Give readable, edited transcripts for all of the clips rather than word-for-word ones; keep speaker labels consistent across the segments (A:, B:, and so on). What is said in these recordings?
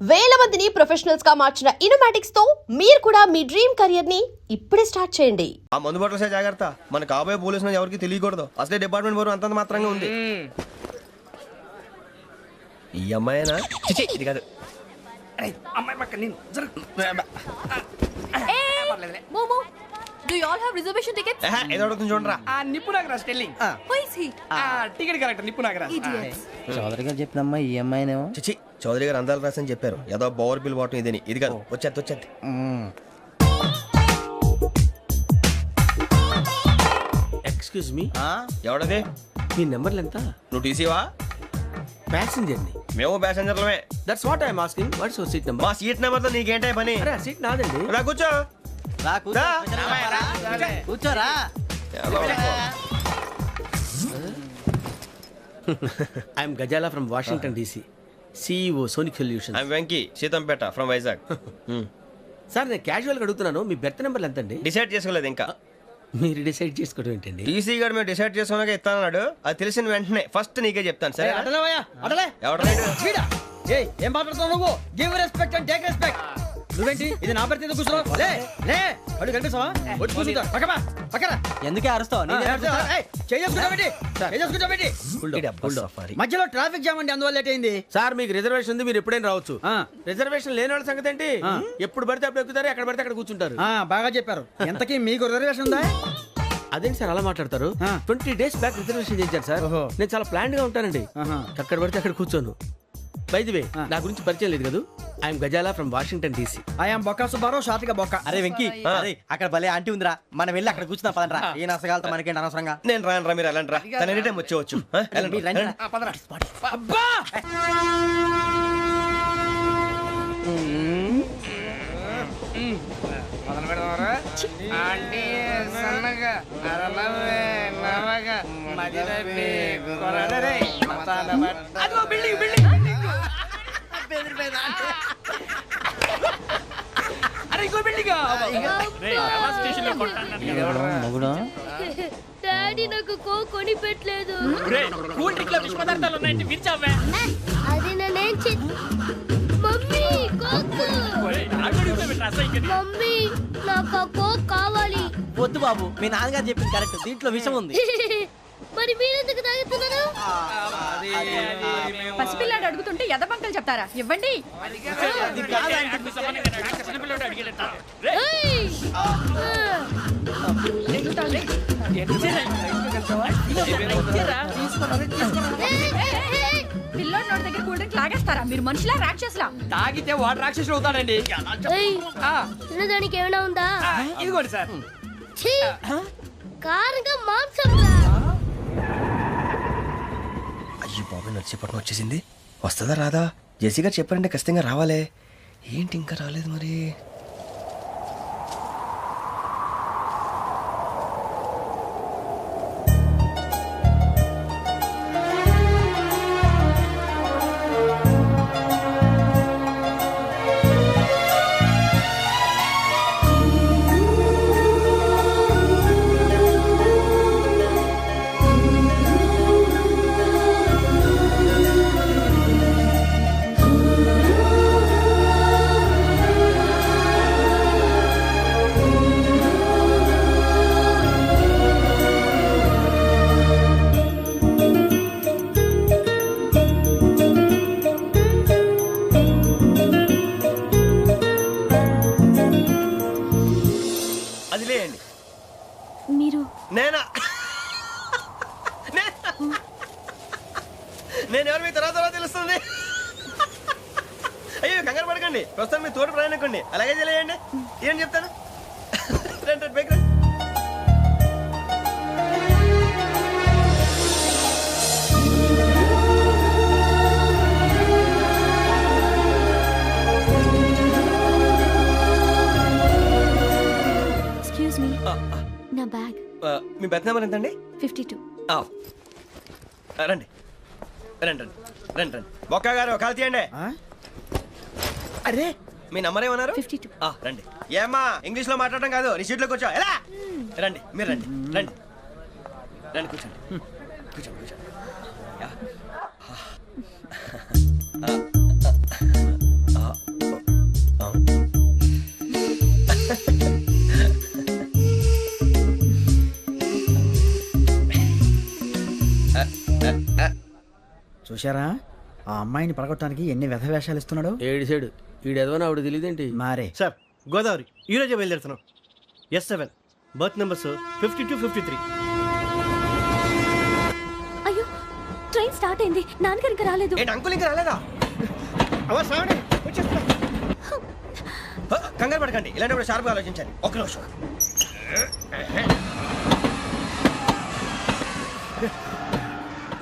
A: వేల మందిని ప్రొఫెషనల్స్ గా మార్చిన ఇనోమాటిక్స్ తో మీరు కూడా మీ డ్రీమ్ కెరియర్ ని ఇప్పుడే స్టార్ట్ చేయండి.
B: ఆ మందు బట్టలసే జాగ్రత్త. మన కాబోయే పోలీసులు ఎవరికి తెలియకూడదు. అసలే డిపార్ట్మెంట్ బోర్ అంతంత మాత్రంగా ఉంది. ఈ అమ్మాయినా చిచి ఇది కాదు.
C: అమ్మాయి పక్క నేను
D: Momo, do you all have reservation tickets?
B: ఏదో అడుగుతుంది చూడరా.
C: ఆ నిప్పు Nagaraj telling
D: Who is he?
C: Ticket correct నిప్పు నాగరాజ్
D: Idiots.
E: చౌదరి గారు చెప్పినమ్మా ఈ అమ్మాయినేమో.
B: చిచి చౌదరి గారు అందాలు రాసని చెప్పారు. ఏదో బోర్ బిల్ బాటం ఇదని. ఇది కాదు. వచ్చేది
F: ఎక్స్క్యూజ్ మీ,
B: ఎవడది?
F: మీ నెంబర్లు ఎంత?
B: నువ్వు టీసీవా?
F: ప్యాసింజర్ ని.
B: మేము ప్యాసెంజర్లమే.
F: That's what I'm asking. What's your seat number?
B: మా సీట్ నెంబర్ తో నీకేంటే పని?
F: అరే సీట్ నాదండి.
B: రా కూర్చో.
E: రా కూర్చో.
B: రా.
E: కూర్చోరా.
F: I'm Ghazala from Washington DC, CEO Sonic solution.
B: I'm Venky Seethampeta from Vizag.
F: Sir నేను క్యాజువల్ గా అడుగుతున్నాను, మీ బెర్త్ నెంబర్లు ఎంత అండి?
B: డిసైడ్ చేసుకోలేదు ఇంకా.
F: మీరు డిసైడ్ చేసుకోవడం ఏంటండి?
B: టీసీ గారు మేము డిసైడ్ చేసుకున్నాక ఇస్తానన్నాడు. అది తెలిసిన వెంటనే ఫస్ట్ నీకే చెప్తాను. సరే ఎవడ
E: ఏం మాట్లాడుతున్నావు నువ్వు? Give respect and take respect. నువ్వేంటి ఇది నా పరిస్థితి కూర్చున్నావు? లే లే అడుగు కనిపిస్తావా? వచ్చి కూర్చుంటా. పక్కమా పక్కరా. ఎందుకే అరుస్తావు? మధ్యలో ట్రాఫిక్ జామ్ అండి, అందువల్ల లేట్ అయింది.
F: సార్ మీకు రిజర్వేషన్ ఉంది, మీరు ఎప్పుడైనా రావచ్చు. రిజర్వేషన్ లేని వాళ్ళ సంగతి ఏంటి? ఎప్పుడు పడితే అప్పుడు ఎక్కుతారు, ఎక్కడ పడితే అక్కడ కూర్చుంటారు.
E: బాగా చెప్పారు. ఎంతకీ మీకు రిజర్వేషన్ ఉందా?
F: అదేంటి సార్ అలా మాట్లాడతారు? 20 days బ్యాక్ రిజర్వేషన్ చేశారు సార్. నేను చాలా ప్లాన్డ్ గా ఉంటానండి. అక్కడ పడితే అక్కడ కూర్చోను. బై ది వే, నా గురించి పరిచయం లేదు కదా. I'm Ghazala from Washington DC.
E: I'm Bokka Subbarao, షాతిక బొక్క. అరే వెంకీ, అక్కడ భలే ఆంటీ ఉందిరా, మనం వెళ్ళి అక్కడ కూర్చున్నా పదనరా. ఏ నసగాలతో మనకేంటి అనవసరంగా.
B: నేను రాను రా, మీరు వెళ్ళండి రా. తన ఎనీ టైం వచ్చేవచ్చు.
C: అబ్బా మొదలు పెడదామరా? ఆంటీ సన్నగా అరలవే నవగా మదిరపి కొరడరే మతాల అదిగో బిల్డింగ్ బిల్డింగ్ అరే ఇంకో బిల్డింగ్
G: డాడీ నాకు కొని పెట్టలేదు.
C: కూల్ డ్రింక్ లో విష పదార్థాలు ఉన్నాయంటే విరిచావే.
G: అది నేనేం మమ్మీ కోక్. మమ్మీ నాకు ఆ కోక్ కావాలి.
E: వద్దు బాబు, మీ నాన్నగారు చెప్పింది కరెక్ట్, దీంట్లో విషయం ఉంది.
G: మరి మీరెందుకు తాగుతున్నారు?
D: పసిపిల్లాడు అడుగుతుంటే ఎదబంకలు చెప్తారా? ఇవ్వండి.
G: ఏయ్!
D: పిల్లోడి నోటి దగ్గర కూల్ డ్రింక్ లాగేస్తారా? మీరు మనుషులా రాక్షసులా?
C: తాగితే వాడు రాక్షసుడు అవుతాడండి.
G: ఏయ్! తినడానికి ఏమైనా ఉందా?
C: ఇదిగోండి సార్.
G: ఛీ! కారంగా మాంసం రా.
B: అయ్యో బాబాయ్, నడిచేపట్నం వచ్చేసింది. వస్తుందా రాదా? జెసీ గారు చెప్పారంటే ఖచ్చితంగా రావాలే. ఏంటి ఇంకా రాలేదు మరి? అది లేండి.
G: మీరు
B: నేనా? నేను ఎవరు మీ తర్వాత తెలుస్తుంది. అయ్యో కంగారు పడకండి, ప్రస్తుతం మీ తోటి ప్రయాణకండి. అలాగే తెలియండి. ఏం చెప్తాను? రండి బైక్ రండి.
G: ఎక్స్క్యూజ్ మీ, నా బ్యాగ్.
B: మీ బెత్ నెంబర్ ఎంతండి?
G: 52.
B: రండి రండి రండి రండి రండి. బొక్క గారు కాల్ తీయండి. అరే మీ నంబర్ ఏమన్నారు?
G: 52.
B: రండి. ఏమ్మా ఇంగ్లీష్ లో మాట్లాడడం కాదు, నీ సీట్లో కూర్చో. ఎలా రండి, మీరు రండి రండి రండి కూర్చోండి కూర్చోండి కూర్చోండి.
E: చూసారా ఆ అమ్మాయిని పడగొట్టడానికి ఎన్ని వ్యధ వేషాలు ఇస్తున్నాడు.
F: ఏడు సైడు ఈడెదవని ఆవిడ తెలియదేంటి.
E: మారే
B: సార్ గోదావరి ఈ రోజే బయలుదేరుతున్నాం. S7 berth numbers 52, 53.
G: అయ్యో ట్రైన్ స్టార్ట్ అయింది, నాన్నగారు ఇంకా రాలేదు.
B: ఏంటి అంకుల్ ఇంకా రాలేదా? అవ్వ శ్రావణి వచ్చేస్తున్నా. కంగారు పడకండి, ఇలాంటప్పుడు షార్ప్గా ఆలోచించండి. ఒక్క నిమిషం.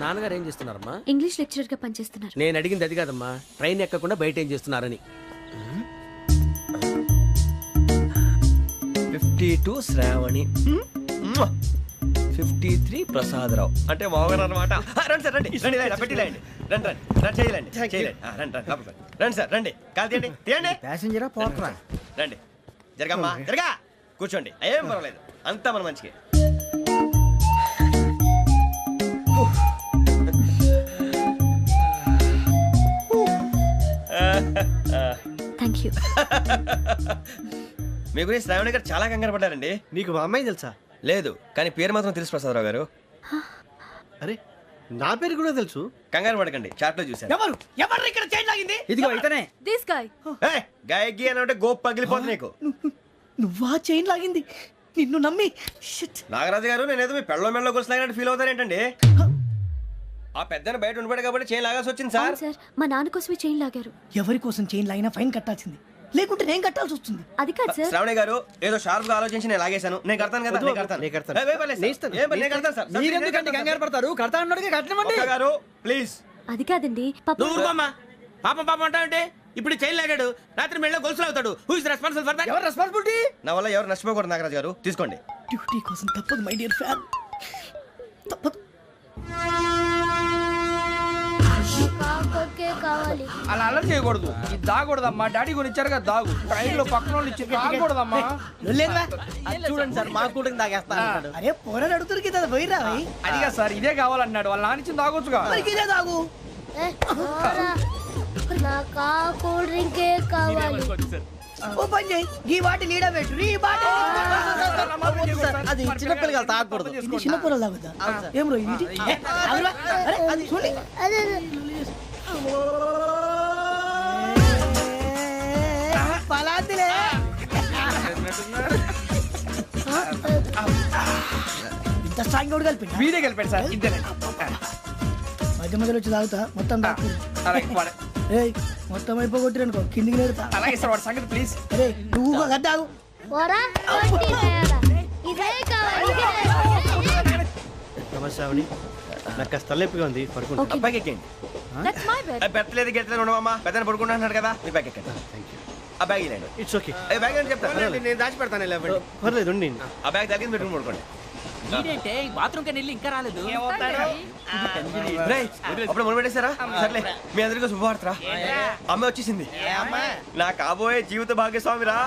F: నాన్నగారు ఏం చేస్తున్నారమ్మా?
G: ఇంగ్లీష్ లెక్చరర్ గా పనిచేస్తున్నారు.
F: నేను అడిగింది అది కాదమ్మా, ట్రైన్ ఎక్కకుండా బయట ఏం చేస్తున్నారని.
B: 52 శ్రావణి, 53 ప్రసాదరావు అంటే మామగారు అనమాట. రండి సార్ రండి రండి, ఇలా పెట్టి లేండి. రండి రండి రండి, చేయలేండి చేయలేండి. రండి రండి లోపలికి రండి. రండి సార్ రండి, కాదు తీయండి తీయండి.
E: ప్యాసింజరా పోట్రా.
B: రండి జరగమ్మా జరగా, కూర్చోండి. ఏం పర్వాలేదు, అంతా మన మంచికి.
G: Thank you.
B: మీ గురించి శ్రావణి గారు చాలా కంగారు పడ్డారండి.
H: నీకు మా అమ్మాయి తెలుసా?
B: లేదు, కానీ పేరు మాత్రం తెలుసు ప్రసాదరావు గారు.
H: అరే నా పేరు కూడా తెలుసు.
B: కంగారు పడకండి, చాట్ లో చూశాను.
C: ఎవరు ఎవరు ఇక్కడ చైన్ లాగింది?
E: ఇదిగో ఇతనే.
D: This guy.
B: ఏయ్, గాయకి అని అంటే గోప్ పగిలిపోతుంది నీకు.
C: నువ్వా చైన్ లాగింది? నిన్ను నమ్మి షిట్.
B: నాగరాజు గారు, నేనేదో మీ పెళ్ళ మెళ్ళ గురిసిలాగినట్టు ఫీల్ అవుతారేంటండి? ఆ పెద్దని బయట ఉండిపోయాడు కాబట్టి చేయి లాగాల్సి వచ్చింది సార్.
G: అవును సార్, మా నాన్న కోసమే చైన్ లాగారు.
C: ఎవరి కోసం చైన్ లాగినా ఫైన్ కట్టాల్సింది, లేకుంటే నేను కట్టాల్సి వస్తుంది.
G: అది కాదు సార్.
B: శ్రావణి గారు, ఏదో షార్ప్ గా ఆలోచించి నేను లాగేశాను. నేను కడతాను కదా, నేను కడతాను.
H: నేను కడతాను.
B: ఏయ్, వేయ్ పర్లేదు సార్. ఏం పర్లేదు, నేను కడతాను సార్.
E: మీరెందుకంటే కంగారు పడతారు? కడతా అన్నాడుగా కట్టమండి.
B: ఒక్క గారు ప్లీజ్.
G: అది కాదండి పాపం.
F: నువ్వు ఊరుకోమ్మా. పాపం పాపం అంటావంటే ఇప్పుడు చైన్ లాగాడు, రాత్రి మెళ్ళ గొలుసులు అవుతాడు. Who is responsible for that?
E: ఎవరు రెస్పాన్సిబిలిటీ?
B: నా వల్ల ఎవరు నష్టపోకూడదు నాగరాజు గారు, తీసుకోండి.
C: డ్యూటీ కోసం తప్పదు మై డియర్ ఫ్యాన్, తప్పదు.
G: కాకొక్కే కావాలి.
C: అలా అలర్ చేయకూడదు, ఇది దాగకూడదమ్మా. డాడీ కొని ఇచ్చారు కదా దాగు. ట్రైన్ లో పక్కన వాళ్ళు ఇచ్చి దాగకూడదమ్మా.
E: చూడండి సార్, మా కూడా తాగేస్తా.
C: అరే పోరాడు అడుగుతారు కదా, పోయిరా. అదిగా సార్, ఇదే కావాలన్నాడు. వాళ్ళ నాన్న ఇచ్చింది తాగొచ్చుగా. ఇదే తాగు.
G: పోరా. నాకు ఆ కూల్ డ్రింకే కావాలి.
C: ఓ పని చేయి, ఈ బాటి లీడ పెట్టు. ఈ బాటి
E: అది చిన్నపిల్లలు తాగకూడదు.
C: ఇది చిన్న పొరలు తాగుతా. ఏం రో ఇది? ఆగురా. అరే అది చూడండి.
G: అదే
C: పలాతిలే. ఇంత స్ట్రాంగ్ కూడా కలిపి వీడే కలిపాడు సార్. ఇద్దరే మధ్య మధ్యలో వచ్చి తాగుతా, మొత్తం తాగు. ఏయ్, మొత్తం అయిపోగొట్టిరనుకో కిందికి నేడుతా. అలాగే సార్, వాడి సంగతి ప్లీజ్. అరే నువ్వు కదా తాగు.
G: పోరా. కొట్టి తయారా. ఇదే కావాలి.
H: నమస్తే శ్రావణి, నాకు కాస్త తలెప్పిగా ఉంది, పడుకుంటా.
G: Okay.
B: బ్యాగ్ ఎక్కండి.
D: That's my bed.
B: పెట్టలేదు గెట్టలేదు ఉండమమ్మా. పెద్దని పడుకుంటున్నాడు కదా, మీ బ్యాగ్ ఎక్కండి. ఆ బ్యాగ్ ఇలాండి.
H: It's okay.
B: బ్యాగ్ అని చెప్తాను.
F: నేను దాచి పెడతాను.
H: పర్లేదు ఉండి.
B: ఆ బ్యాగ్ తగ్గింది పెట్టుకుని పడుకోండి.
C: ఏంటంటే బాత్రూమ్ కని వెళ్ళి ఇంకా రాలేదు.
B: రేయ్, అప్పుడు మొదలు పెట్టేశారా? సర్లే, మీ అందరికీ శుభవార్తరా. అమ్మ వచ్చేసింది, నా కాబోయే జీవిత భాగ్యస్వామిరా.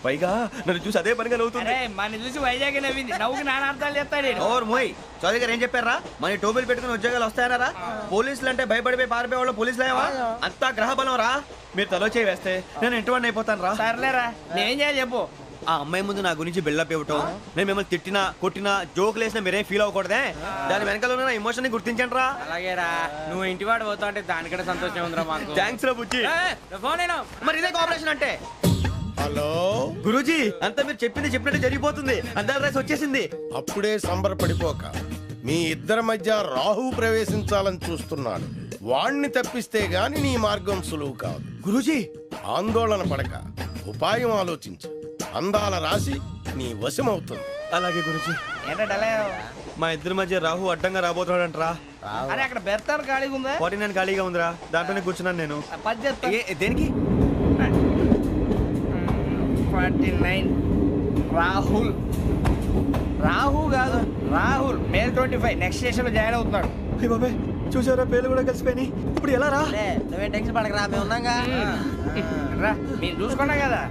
B: పైగా నన్ను చూసి అదే పనిగా నవ్వుతుంది.
C: మన చూసి వైజాగ్ నవ్వింది. నవ్వుకి నాన్న అర్థాలు చెప్తాడు.
B: ఓర్ మోయ్, చౌదరి గారు ఏం చెప్పారా? మన టోబీలు పెట్టుకుని ఉద్యోగాలు వస్తాయనరా? పోలీసులు అంటే భయపడిపోయి పారిపోయే వాళ్ళు పోలీసులు అయ్యావా? అంతా గ్రహ బలం రా. మీరు తలో చేయి వేస్తే నేను ఇంటివాడిని అయిపోతాను రా.
C: సర్లేరా, నేనేం చేయాలి చెప్పు.
B: ఆ అమ్మాయి ముందు నా గురించి బిల్డప్ ఇవ్వటం, నేను మిమ్మల్ని తిట్టినా కొట్టినా జోకులు వేసినా మీరేం ఫీల్ అవ్వకూడదే. దాని వెనకాల ఉన్న ఎమోషన్ ని గుర్తించండి రా.
C: అలాగేరా, నువ్వు ఇంటివాడు పోతా అంటే దానికంటే సంతోషం ఉందిరా మాకు.
B: థ్యాంక్స్ రా బుజ్జి.
C: ఫోన్ అయినా
B: మరి ఇదే కోఆపరేషన్ అంటే.
I: హలో
B: గురూజీ, అంతా మీరు చెప్పింది చెప్పినట్టు జరిగిపోతుంది. అందరి రైస్ వచ్చేసింది.
I: అప్పుడే సంబరపడిపోక, మీ ఇద్దరి మధ్య రాహు ప్రవేశించాలని చూస్తున్నాడు. వాణ్ణి తప్పిస్తే గాని నీ మార్గం సులువు కాదు.
B: గురూజీ,
I: ఆందోళన పడక, ఉపాయం ఆలోచించు. అందాల రాశి నీ వశమవుతుంది.
B: అలాగే గురూజీ.
C: ఏంటంటే
B: మా ఇద్దరి మధ్య రాహు అడ్డంగా రాబోతున్నాడంటరా.
C: అరే అక్కడ బెర్తాను ఖాళీగా ఉందా?
B: 49 ఖాళీగా ఉందిరా, దాంట్లోనే కూర్చున్నాను నేను. దేనికి?
C: 49 రాహుల్. రాహు కాదు, రాహుల్. మే 25 నెక్స్ట్ స్టేషన్ లో జాయిన్ అవుతున్నాడు.
B: అయ్య బాబాయ్, చూసారా పేర్లు కూడా కలిసిపోయినాయి. ఇప్పుడు ఎలా రా?
E: నువ్వేం టెన్షన్ పడకరా, మేము ఉన్నాగా.
C: రా, మీరు చూసుకున్నా కదా,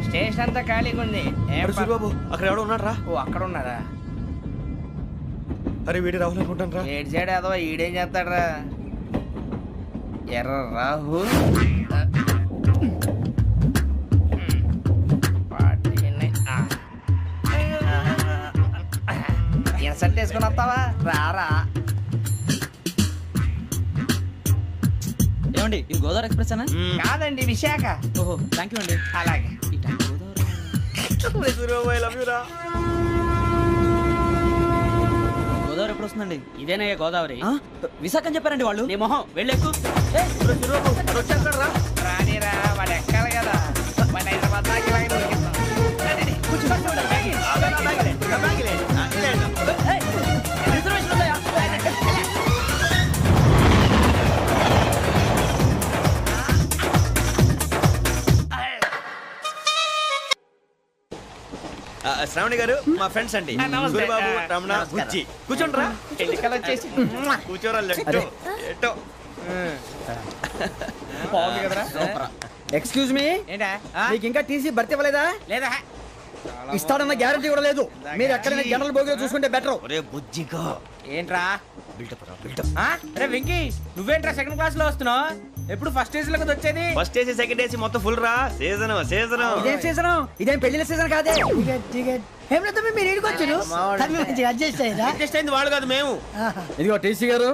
C: స్టేషన్ అంతా ఖాళీగా ఉంది. ఏం ప-
B: బాబు, అక్కడ ఎవడో ఉన్నాడు రా.
C: ఓ అక్కడ ఉన్నారా?
B: అరే వీడి రాహుల్ అనుకుంటాను రా.
C: ఏడు సైడ్ ఏదో ఈడేం చేస్తాడరా? ఎర్ర రాహుల్. ఇన్సర్ట్ వేసుకుని వస్తావా? రారా.
E: ఎక్స్ప్రెస్ అనా?
C: కాదండి విశాఖ.
E: ఓహో థ్యాంక్ యూ అండి.
C: అలాగే.
E: గోదావరి ఎప్పుడు వస్తుందండి?
C: ఇదేనయ్య గోదావరి.
E: విశాఖ అని చెప్పారండి వాళ్ళు.
C: నీ మొహం వెళ్ళెక్కు. రానిరా వాడు ఎక్కాలి కదా. మన హైదరాబాద్ దాకా ఇలాగే దొరికిస్తాం. రండి, కూర్చో.
E: రిజర్వేషన్ ఉందా?
B: శ్రావణి గారు మా ఫ్రెండ్స్ అండి.
C: నమస్తే.
B: గురుబాబు, రమణ, బుజ్జి. కూర్చోండ్రా.
C: ఎన్నికలు వచ్చేసి
B: కూర్చోరా. లెఫ్ట్ ఎటో.
C: బాగుంది కదరా.
E: ఎక్స్క్యూజ్ మీ,
C: ఏంటా?
E: మీకు ఇంకా టీసీ భర్తీ ఇవ్వలేదా?
C: లేదా
E: ఇస్తాడన్న గ్యారంటీ కూడా లేదు. మీరు ఎక్కడైనా జనరల్ బోగిలో చూసుకుంటే బెటర్.
B: ఒరే బుజ్జిగా
C: ఏంట్రా?
B: బిల్డప్ రా, బిల్డప్.
C: అరే వెంకీ, నువ్వేంట్రా సెకండ్ క్లాస్ లో వస్తున్నావు? ఎప్పుడు ఫస్ట్ ఏజ్ లో కదా వచ్చేది?
B: ఫస్ట్ ఏసీ సెకండ్ ఏసీ మొత్తం ఫుల్ రా. Season season.
E: ఇదేం సీజన్? ఇదేం పెళ్లిన సీజన్ కాదే.
C: మీరు ఇడికొచ్చారు అడ్జస్ట్ అయ్యారా?
B: అడ్జస్ట్ అయింది వాళ్ళు కాదు, మేము.
E: ఇదిగో టీసీ గారు,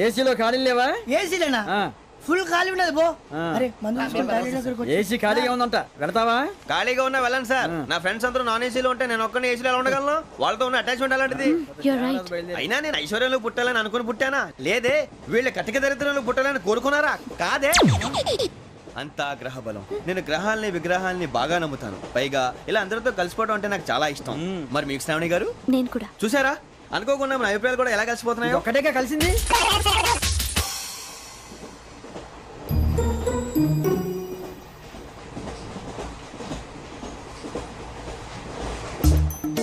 E: ఏసీలో ఖాళీ లేవా?
C: ఏసీలేనా?
E: ఆ.
C: ఫుల్ ఖాళీ ఉండదు బో.
E: ఆ.
C: అరే మందు తీసుకొని టాయిలెట్ దగ్గరకు వచ్చి.
E: ఏసీ ఖాళీగా ఉందంట, వెళతావా?
B: ఖాళీగా ఉన్నా వెళ్ళండి సార్. నా ఫ్రెండ్స్ అందరూ నాన్ ఏసీలో ఉంటే నేను ఒక్కనే ఏసీలో ఎలా ఉండగలను? వాళ్ళతో ఉన్న అటాచ్మెంట్ అలాంటిది.
D: You're right.
B: అయినా నేను ఐశ్వర్యంలో పుట్టాలని అనుకుని పుట్టానా? లేదే. వీళ్ళ కటిక దరిద్రంలో పుట్టాలని కోరుకున్నారా? కాదే. అంతా గ్రహ బలం. నేను గ్రహాలని విగ్రహాలని బాగా నమ్ముతాను. పైగా ఇలా అందరితో కలిసిపోవడం అంటే నాకు చాలా ఇష్టం. మరి మీకు శ్రావణి గారు?
D: నేను కూడా.
B: చూసారా, అనుకోకుండా మన అభిప్రాయాలు కూడా ఎలా కలిసిపోతున్నాయో.
E: ఒక్కటేగా కలిసింది.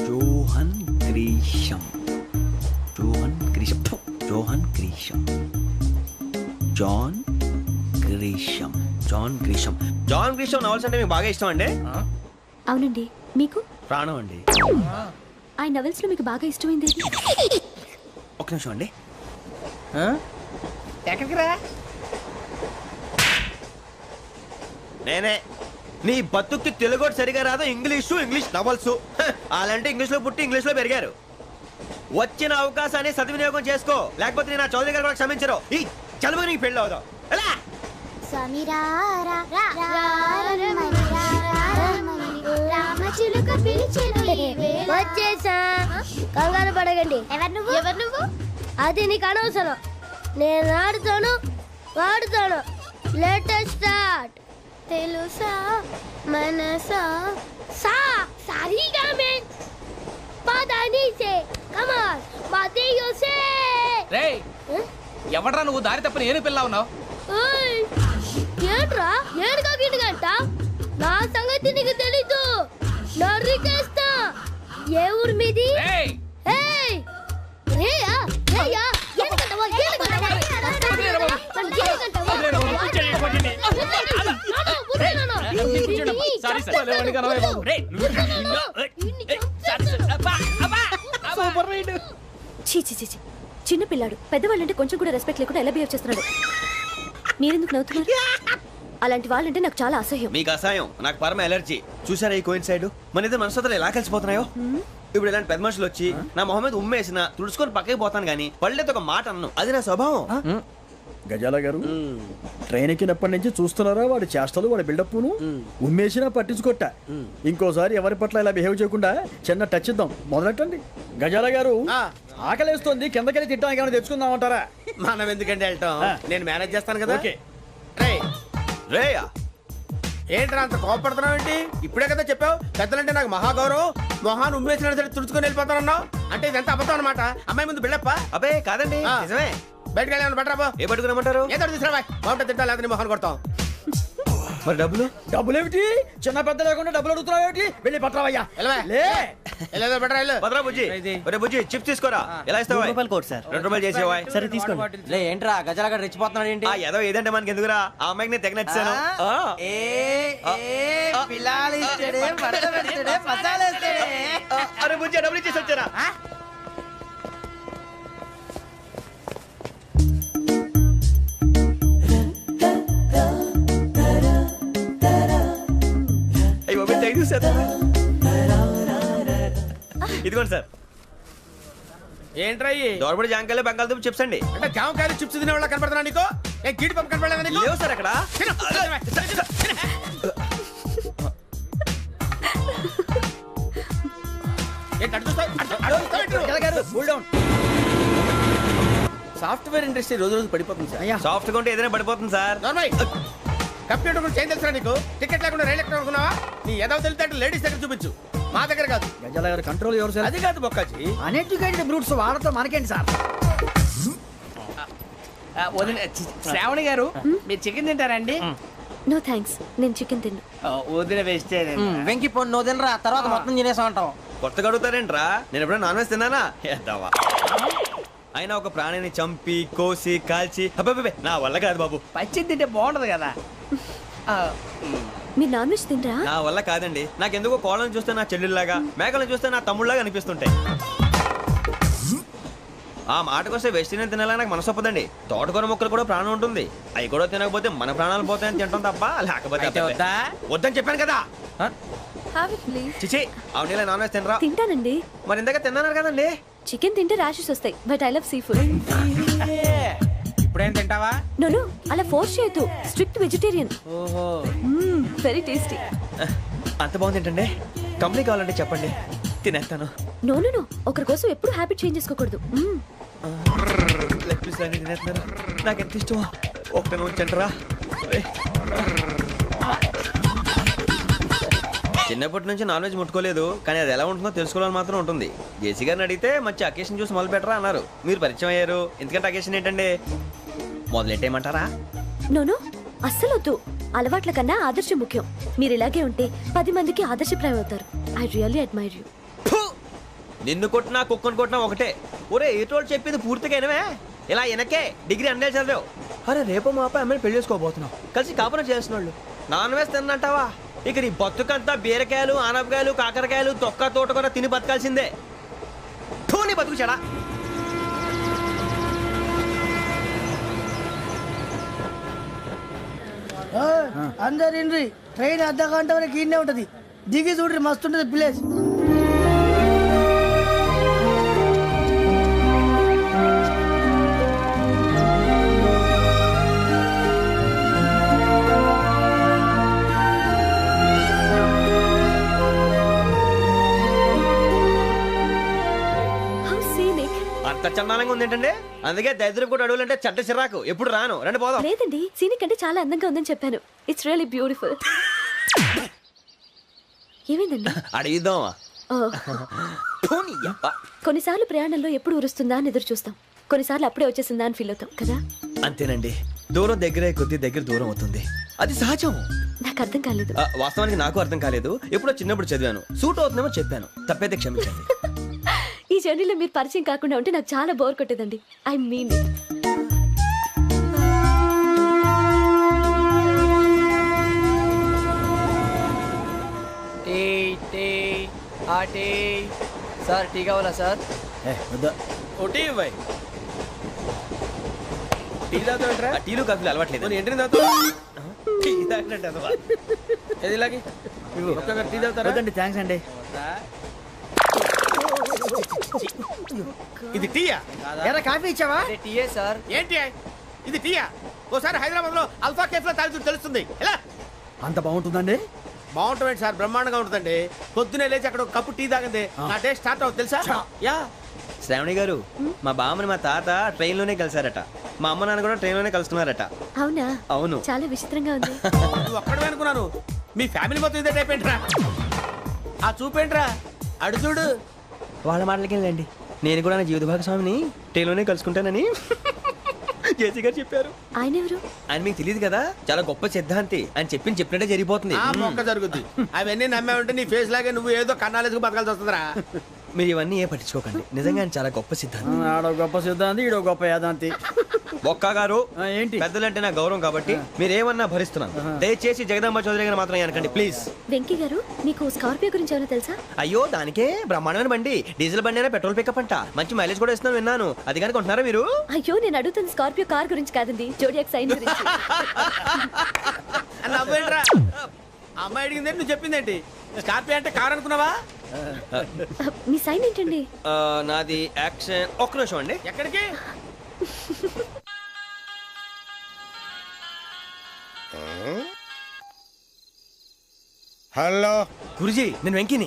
B: Johan Grisham, Johan Grisham, Johan Grisham, John Grisham, John Grisham. John Grisham novels అంటే మీకు బాగా ఇష్టం అండి?
D: అవునండి. మీకు?
B: ప్రాణం అండి.
D: ఆ నవెల్స్ లో మీకు బాగా ఇష్టమైంది?
B: ఒక్క నిమిషం అండి.
C: ఎక్కడికి రా?
B: నేనే. నీ బతుక్కి తెలుగు సరిగా రాదు, ఇంగ్లీష్ నవల్స్. అలాంటి ఇంగ్లీష్ లో పుట్టి ఇంగ్లీష్ లో పెరిగారు. వచ్చిన అవకాశాన్ని సద్వినియోగం చేసుకో, లేకపోతే నేను నా చౌదరి గారు కూడా క్షమించరు. ఈ చదువు నీకు పెళ్ళి అవుదాం. ఎలా?
G: వచ్చేసా, కంగారు పడకండి. ఎవరు నువ్వు? అది నీకు అనవసరం. నేను ఆడుతాను, వాడుతాను. Latest start. తెలుసా మనసా సా సారీగా మెన్ పదని సే కమాన్ మాదేయో సే.
C: రేయ్, ఎవడ్రా నువ్వు? దారి తప్పని ఏను పిల్ల ఉన్నావు?
G: ఓయ్ ఏంట్రా ఏడుగా గిడుగంట? నా సంగతి నీకు తెలీదు. నరికేస్తా. ఏ ఊరు మీది?
C: రేయ్,
G: ఏయ్ రేయా రేయా ఏడుగంటవా ఏడుగంటవా
D: చీ చీ చీ చీ. చిన్న పిల్లాడు. పెద్దవాళ్ళంటే కొంచెం కూడా రెస్పెక్ట్ లేకుండా ఎలా బిహేవ్ చేస్తున్నాడు. మీరెందుకు నవ్వుతున్నారు? అలాంటి వాళ్ళంటే నాకు చాలా అసహ్యం.
B: మీకు అసహాయం, నాకు పరమ ఎలర్జీ. చూసారా ఈ కోయిన్సైడ్? మన ఇద్దరు మనసులు ఎలా కలిసిపోతున్నాయో. ఇప్పుడు ఇలాంటి పెద్ద మనుషులు వచ్చి నా మొహం మీద ఉమ్మేసిన తుడుచుకొని పక్కకి పోతాను కానీ పళ్ళేతో ఒక మాట అన్ను. అది నా స్వభావం.
E: గజాల గారు, ట్రైన్ ఎక్కినప్పటి నుంచి చూస్తున్నారా వాడి చేష్టలు, వాడి బిల్డప్ను? ఉమ్మేసినా పట్టించుకోట. ఇంకోసారి ఎవరి పట్ల ఇలా బిహేవ్ చేయకుండా చిన్న టచ్ ఇద్దాం. మొదలెట్టండి. గజాల గారు, ఆకలేస్తోంది, కిందకెళ్ళి తిట్టడానికి ఏమైనా తెచ్చుకుందామంటారా?
B: మనం ఎందుకంటే వెళ్తాం, నేను మేనేజ్ చేస్తాను కదా.
E: ఓకే.
B: రేయా, ఏంట్రా అంత కోపడుతున్నావు ఏంటి? ఇప్పుడే కదా చెప్పావు పెద్దలంటే నాకు మహాగౌరవం, మొహాన్ని ఉమ్మేసిన సరే తుడుచుకొని వెళ్ళిపోతానన్నావు. అంటే ఇదంతా అబద్ధం అనమాట. అమ్మాయి ముందు బిళ్ళప్ప? అబ్బే కాదండి, నిజమే. బయటకు వెళ్ళి బట్టరా. ఏ పట్టుకురమ్మంటారు? ఏదో తీసుకురా. బాగుంటుంది తింటా, లేదా మొహాన్ని కొడతాం. మరి డబ్బులు?
E: డబ్బులు ఏమిటి? చిన్న పెద్ద లేకుండా డబ్బులు అడుగుతున్నావు ఏమిటి? వెళ్ళి పట్టరావయ్యా.
B: పదరా బుజ్జి. ఒరే బుజ్జి, చిప్స్ తీసుకోరా. ఎలా ఇస్తావా?
E: Court sir.
B: 2 రూపాయలు చేసేవా?
E: సరే తీసుకోండి. లే ఏంట్రా గజాలగా రెచ్చిపోతున్నాడు ఏంటి?
B: ఏదో ఏదంటే మనకి ఎందుకురా, ఆ అమ్మాయికి నేను తెగ నచ్చాను. అరే బుజ్జి, డబ్బులు ఇచ్చేసి వచ్చారా? ఇదిగోండి సార్. ఏంట్రా దోరబడి జాంకాయలు బంగాళదుంప చిప్స్ అండి. అంటే జామకాయలు చిప్స్ తినే వాళ్ళ కనపడుతున్నా నీకు?
J: ఏ జీడిపప్పు కనపడలేదా నీకు?
B: లేవు సార్ అక్కడ.
J: ఏంటి అటు చూస్తావు? అటు చూస్తావు?
F: సాఫ్ట్వేర్ ఇండస్ట్రీ రోజు రోజు పడిపోతుంది సార్.
B: సాఫ్ట్ గా ఉంటే ఏదైనా పడిపోతుంది సార్.
J: నార్మల్ కంప్యూటర్ గురించి ఏం తెలుసా నీకు? టికెట్ లేకుండా రైలు ఎక్కడ అనుకున్నావా? నీ ఏదో తెలితే లేడీస్ దగ్గర చూపించు, మా దగ్గర కాదు.
E: గజాల గారు కంట్రోల్ ఎవరు సార్?
J: అది కాదు బొక్కాజీ.
C: అన్ఎడ్యుకేటెడ్ బ్రూట్స్ వాళ్ళతో మనకేంటి సార్?
J: శ్రావణి గారు మీరు చికెన్ తింటారండి?
D: నో థ్యాంక్స్, నేను చికెన్ తిన్నా.
J: వదిన వేస్తే
C: వెంకి పొన్ను నువ్వు తినరా, తర్వాత మొత్తం తినేసా ఉంటాం.
B: కొత్తగా అడుగుతారేంట్రా? నేను ఎప్పుడైనా నాన్ వెజ్ తిన్నానా? ఎద్దావా. అయినా ఒక ప్రాణిని చంపి కోసి కాల్చి అబ్బబ్బే నా వల్ల కాదు బాబు.
J: పచ్చి తింటే బాగుంటది కదా.
D: మీరు నాన్ వెజ్ తినరా?
B: నా వల్ల కాదండి. నాకెందుకో కోళ్ళని చూస్తే నా చెల్లెళ్ళలాగా, మేకలను చూస్తే నా తమ్ముళ్ళలాగా అనిపిస్తుంటాయి. ఆ మాటకొస్తే వెస్టిరియన్ తినాలని నాకు మనసు ఒప్పదండి. తోటకూర మొక్కలు కూడా ప్రాణం ఉంటుంది. అవి కూడా తినకపోతే మన ప్రాణాలు పోతాయని తింటాం తప్ప లేకపోతే వద్దని చెప్పాను కదా. చిచి అవునీ నాన్ వెజ్ తినరా?
D: తింటానండి.
B: మరి ఇందాక తిన్నాను కదండి.
D: చికెన్ తింటే ర్యాషెస్ వస్తాయి, but I love sea food.
J: ఇప్పుడేం తింటావా?
D: నో అలా ఫోర్స్ చేయొద్దు. Strict vegetarian.
J: ఓహో,
D: వెరీ టేస్టీ.
B: అంత బాగుంది ఏంటండి? కంపెనీ కావాలంటే చెప్పండి, తినేస్తాను.
D: నో ఒకరి కోసం ఎప్పుడు హ్యాబిట్ చేంజ్ చేసుకోకూడదు.
B: లెగ్ పీస్ అన్ని తినేస్తున్నారు. నాకు ఎంత ఇష్టం. ఒకటే ఉంచండిరా. చిన్నప్పటి నుంచి నాన్ వెజ్ ముట్టుకోలేదు, కానీ అది ఎలా ఉంటుందో తెలుసుకోవాలని మాత్రం ఉంటుంది. జేసీ గారిని అడిగితే మంచి అకేషన్ చూసి మొదలు పెట్టరా అన్నారు. మీరు పరిచయం అయ్యారు. ఎందుకంటే అకేషన్ ఏంటండి? మొదలెట్టేయమంటారా?
D: నో అస్సలు వద్దు. అలవాట్ల కన్నా ఆదర్శం ముఖ్యం. మీరు ఇలాగే ఉంటే 10 మందికి ఆదర్శప్రాయం అవుతారు. I really admire you.
B: నిన్ను కొట్టినా కుక్కను కొట్టినా ఒకటే. ఒరే ఏటోళ్ళు చెప్పింది పూర్తిగా వినవే. ఇలా వెనకే డిగ్రీ అన్నే చదివావు. అరే రేపు మా అబ్బాయి అమ్మాయిని పెళ్లి చేసుకోబోతున్నావు. కలిసి కాపురం చేసిన వాళ్ళు నాన్ వెజ్ తిన్నంటావా? ఇక నీ బతుకంతా బీరకాయలు, ఆనపకాయలు, కాకరకాయలు, తొక్క తోట కూడా తిని బతకాల్సిందే. నీ బతుకు చెడా.
C: అందరు ఇండ్రి, ట్రైన్ అర్ధ గంట వరకు ఇన్నే ఉంటది. దిగి చూడ్రి, మస్తు ఉంటది ప్లేస్.
B: అంత చందానంగా ఉంది ఏంటండి? అందుకే దరిద్రం కూడా అడవులంటే చెడ్డ చిరాకు. ఎప్పుడు రాను. రండి పోదాం.
D: లేదండి, సీనిక్ అంటే చాలా అందంగా ఉందని చెప్పాను. It's really beautiful. ఏమైందండి?
B: అడిగిద్దామా?
D: కొన్నిసార్లు ప్రయాణంలో ఎప్పుడు ఉరుస్తుందా అని ఎదురు చూస్తాం, కొన్నిసార్లు అప్పుడే వచ్చేసిందా అని ఫీల్ అవుతాం కదా.
B: అంతేనండి. దూరం దగ్గరే కొద్ది దగ్గర దూరం అవుతుంది. అది సహజం.
D: నాకు అర్థం కాలేదు.
B: వాస్తవానికి నాకు అర్థం కాలేదు. ఎప్పుడో చిన్నప్పుడు చదివాను. సూట్ అవుతుందేమో చెప్పాను. తప్పైతే క్షమించండి.
D: ఈ జర్నీలో మీరు పరిచయం కాకుండా ఉంటే నాకు చాలా బోర్ కొట్టేదండి. ఐ మీన్
C: సార్ టీ కావాలా సార్?
F: ఒకటి ఇవ్వాలి. టీ తాగుతాంట్రా?
B: టీలు కాఫీలు అలవాట్లేదు.
F: ఏంటి తాగుతావు?
B: టీ తాగినట్టు అదవా.
F: ఏది ఇలాగే ఒక్కొక్క టీ తాగుతారా?
C: థ్యాంక్స్ అండి.
J: ఇది టీయా?
C: ఎరా కాఫీ ఇచ్చావా?
J: టీయే సార్. ఏంటి ఇది టీయా? ఓసారి హైదరాబాద్ లో అల్ఫా కేఫ్ లో తాగుతూ తెలుస్తుంది. ఎలా
E: అంత బాగుంటుందండి?
J: బాగుంటుంది సార్, బ్రహ్మాండంగా ఉంటుందండి. పొద్దునే లేచి అక్కడ ఒక కప్పు టీ తాగింది నా డే స్టార్ట్ అవుతుంది తెలుసా? యా.
B: శ్రావణి గారు, మా బామ్మని మా తాత ట్రైన్ లోనే కలిసారట. మా అమ్మ నాన్న కూడా ట్రైన్ లోనే కలుసుకున్నారట.
D: అవునా?
B: అవును.
D: చాలా విచిత్రంగా ఉంది.
J: నువ్వు ఒక్కడే అనుకున్నాను, మీ ఫ్యామిలీ మొత్తం ఇదే టైప్ ఏంట్రా? ఆ చూపేంట్రా, అడు చూడు.
B: వాళ్ళ మాటలకి వెళ్ళండి. నేను కూడా నా జీవిత భాగస్వామిని ట్రైన్ లోనే కలుసుకుంటానని జేసీ గారు చెప్పారు.
D: ఆయన ఎవరు?
B: ఆయన మీకు తెలియదు కదా, చాలా గొప్ప సిద్ధాంతి. అని చెప్పినట్టే జరిగిపోతుంది.
J: ఆ మొక్క జరుగుద్ది. అవన్నీ నమ్మే ఉంటే నీ ఫేస్ లాగే నువ్వు ఏదో కన్నాలేసుకు బతకాల్సి వస్తుందిరా.
B: మీరు ఇవన్నీ ఏ పట్టించుకోకండి. నిజంగా ఆయన చాలా గొప్ప సిద్ధాంతి.
E: ఆడో గొప్ప సిద్ధాంతి, ఈడో గొప్ప యాదాంతి.
B: ఒక్క గారు
E: ఏంటి?
B: పెద్దలంటే నా గౌరవం కాబట్టి మీరేమన్నా భరిస్తున్నాను. దయచేసి జగదాంబ చౌదరి గారు మాత్రం అనకండి ప్లీజ్.
D: వెంకీ గారు, మీకు స్కార్పియో గురించి ఏమైనా తెలుసా?
B: అయ్యో దానికే బ్రహ్మాండమైన బండి. డీజిల్ బండి అయినా పెట్రోల్ పికప్ అంట. మంచి మైలేజ్ కూడా ఇస్తున్నాను విన్నాను. అది కనుక ఉంటున్నారా మీరు?
D: అయ్యో నేను అడుగుతుంది స్కార్పియో కార్ గురించి కాదండి, జోడియాక్ సైన్ గురించి.
J: నవ్వేంట్రా? అమ్మాయి అడిగింది నువ్వు చెప్పిందేంటి? స్కార్పియో అంటే కార్ అనుకున్నావా?
D: మీ సైన్ ఏంటండి?
B: నాది యాక్షన్. ఒక్క నిమిషం అండి.
J: ఎక్కడికి?
I: హలో
B: గురుజీ నేను వెంకిని.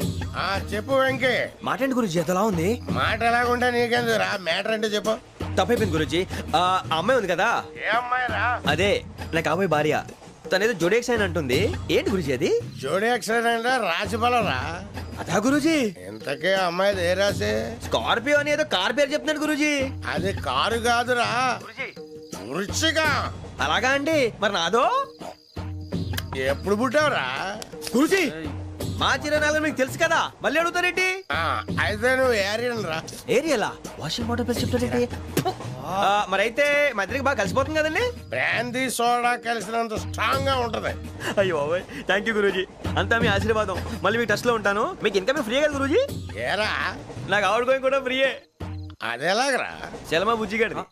I: చెప్పు వెంకీ.
B: మాటండి గురుజీ ఎంతలా ఉంది?
I: మాట ఎలాగుంటా నీకెందుకు రా, మ్యాటర్ అంటే చెప్పు.
B: తప్పైపోయింది గురుజీ. ఆ అమ్మాయి ఉంది కదా,
I: ఏ అమ్మాయి రా?
B: అదే నా కాబోయే భార్య. తనేదో జోడేక్స్ అని అంటుంది. ఏంటి గురుజీ అది?
I: జోడి యాక్సిడెంట్ రాసి బలరా.
B: అదా గురుజీ?
I: ఇంతకే అమ్మాయి ఏ రాసి?
B: స్కార్పియో అని ఏదో కార్ పేరు చెప్తున్నాడు గురుజీ.
I: అది కారు కాదురా, వృచ్చిక.
B: అలాగా అండి, మరి నాదో?
I: ఎప్పుడు పుట్టావురా?
B: గురుజీ మా చిరనాలు మీకు తెలుసు కదా, మళ్ళీ అడుగుతారేంటి?
I: అయితే నువ్వు ఏరియన్ రా.
B: ఏరియలా? వాషింగ్ వాటర్ పేరు చెప్తారేంటి? మరైతే మా ఇద్దరికి బాగా కలిసిపోతుంది కదండి.
I: బ్రాందీ సోడా కలిసినంత స్ట్రాంగ్ గా ఉంటది.
B: అయ్యో థ్యాంక్ యూ గురూజీ, అంతా మీ ఆశీర్వాదం. మళ్ళీ మీకు టచ్ లో ఉంటాను. మీకు ఇంకా ఫ్రీ కదా గురూజీ?
I: ఏరా
B: నాకు ఆవిడ గోయింగ్ కూడా ఫ్రీయే.
I: అదేలాగరా?
B: చలమా బుజ్జి గారిది.